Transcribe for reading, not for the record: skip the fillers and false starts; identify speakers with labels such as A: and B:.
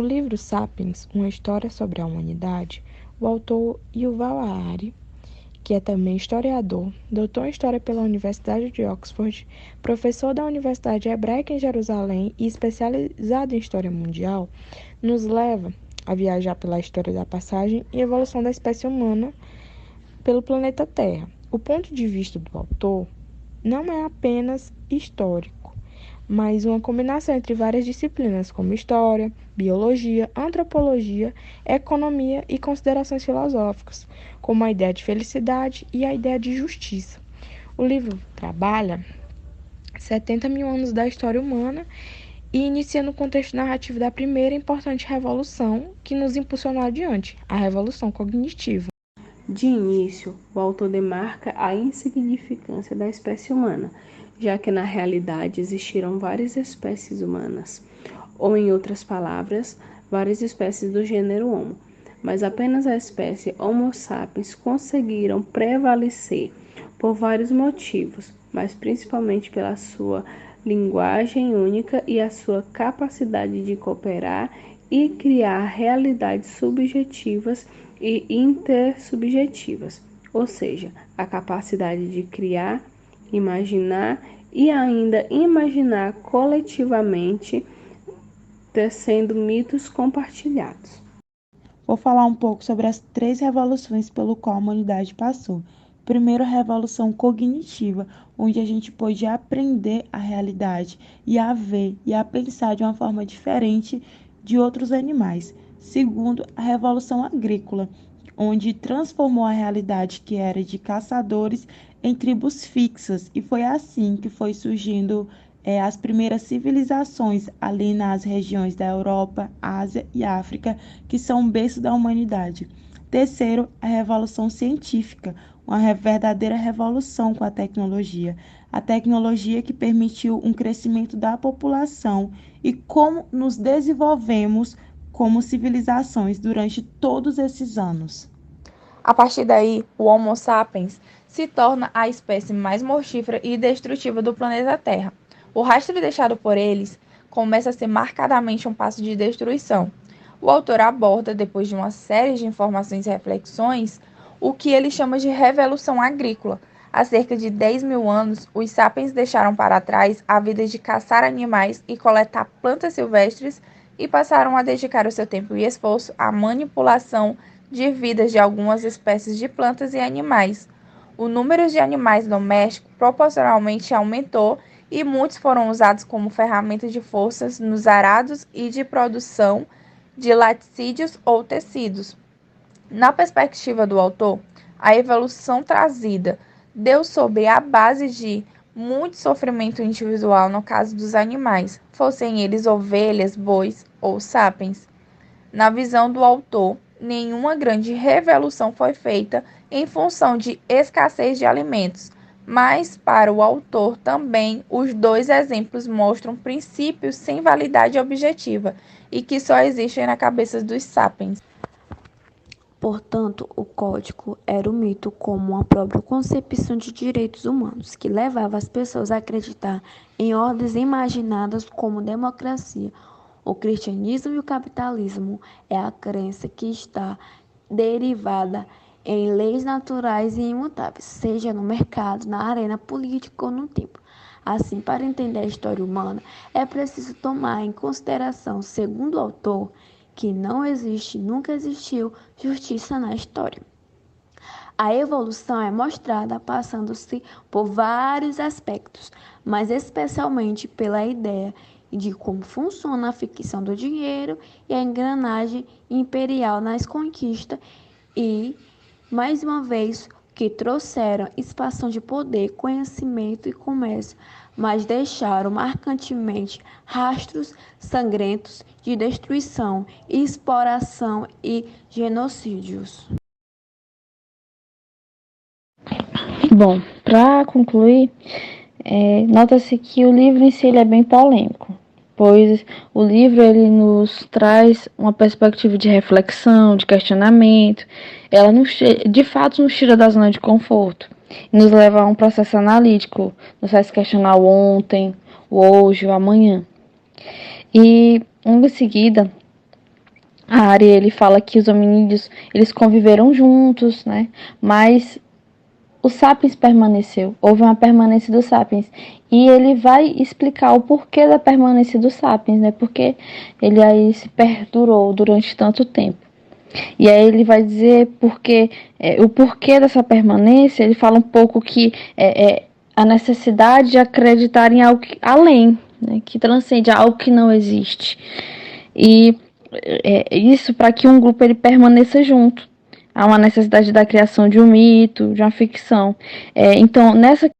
A: No livro Sapiens, Uma História sobre a Humanidade, o autor Yuval Harari, que é também historiador, doutor em História pela Universidade de Oxford, professor da Universidade Hebraica em Jerusalém e especializado em História Mundial, nos leva a viajar pela história da passagem e evolução da espécie humana pelo planeta Terra. O ponto de vista do autor não é apenas histórico, mas uma combinação entre várias disciplinas como história, biologia, antropologia, economia e considerações filosóficas, como a ideia de felicidade e a ideia de justiça. O livro trabalha 70 mil anos da história humana e inicia no contexto narrativo da primeira importante revolução que nos impulsionou adiante, a Revolução Cognitiva.
B: De início, o autor demarca a insignificância da espécie humana, já que na realidade existiram várias espécies humanas, ou em outras palavras, várias espécies do gênero Homo, mas apenas a espécie Homo sapiens conseguiram prevalecer por vários motivos, mas principalmente pela sua linguagem única e a sua capacidade de cooperar e criar realidades subjetivas e intersubjetivas, ou seja, a capacidade de criar, imaginar e ainda imaginar coletivamente, tecendo mitos compartilhados.
C: Vou falar um pouco sobre as 3 revoluções pelo qual a humanidade passou. Primeiro, a revolução cognitiva, onde a gente pôde aprender a realidade e a ver e a pensar de uma forma diferente de outros animais. Segundo, a revolução agrícola, onde transformou a realidade que era de caçadores em tribos fixas, e foi assim que foi surgindo as primeiras civilizações ali nas regiões da Europa, Ásia e África, que são o berço da humanidade. Terceiro, a revolução científica, uma verdadeira revolução com a tecnologia. A tecnologia que permitiu um crescimento da população e como nos desenvolvemos como civilizações durante todos esses anos.
A: A partir daí, o Homo sapiens se torna a espécie mais mortífera e destrutiva do planeta Terra. O rastro deixado por eles começa a ser marcadamente um passo de destruição. O autor aborda, depois de uma série de informações e reflexões, o que ele chama de Revolução Agrícola. Há cerca de 10 mil anos, os sapiens deixaram para trás a vida de caçar animais e coletar plantas silvestres e passaram a dedicar o seu tempo e esforço à manipulação de vidas de algumas espécies de plantas e animais. O número de animais domésticos proporcionalmente aumentou e muitos foram usados como ferramentas de forças nos arados e de produção de laticídios ou tecidos. Na perspectiva do autor, a evolução trazida deu sobre a base de muito sofrimento individual no caso dos animais, fossem eles ovelhas, bois ou sapiens. Na visão do autor, nenhuma grande revolução foi feita em função de escassez de alimentos, mas para o autor também os 2 exemplos mostram princípios sem validade objetiva e que só existem na cabeça dos sapiens.
D: Portanto, o Código era o mito como uma própria concepção de direitos humanos, que levava as pessoas a acreditar em ordens imaginadas como democracia. O cristianismo e o capitalismo é a crença que está derivada em leis naturais e imutáveis, seja no mercado, na arena política ou no tempo. Assim, para entender a história humana, é preciso tomar em consideração, segundo o autor, que não existe, nunca existiu justiça na história. A evolução é mostrada passando-se por vários aspectos, mas especialmente pela ideia de como funciona a ficção do dinheiro e a engrenagem imperial nas conquistas e, mais uma vez, que trouxeram expansão de poder, conhecimento e comércio, mas deixaram marcantemente rastros sangrentos de destruição, exploração e genocídios.
E: Bom, para concluir, nota-se que o livro em si ele é bem polêmico, pois o livro ele nos traz uma perspectiva de reflexão, de questionamento. Ela de fato nos tira da zona de conforto e nos leva a um processo analítico, nos faz questionar o ontem, o hoje, o amanhã. E, em seguida, Ari, ele fala que os hominídeos, eles conviveram juntos, né? Mas o Sapiens permaneceu, houve uma permanência do Sapiens. E ele vai explicar o porquê da permanência do Sapiens, né? Porque ele aí se perdurou durante tanto tempo. E aí ele vai dizer o porquê dessa permanência. Ele fala um pouco que a necessidade de acreditar em algo além, né? Que transcende algo que não existe. E isso para que um grupo ele permaneça junto. Há uma necessidade da criação de um mito, de uma ficção. Então, nessa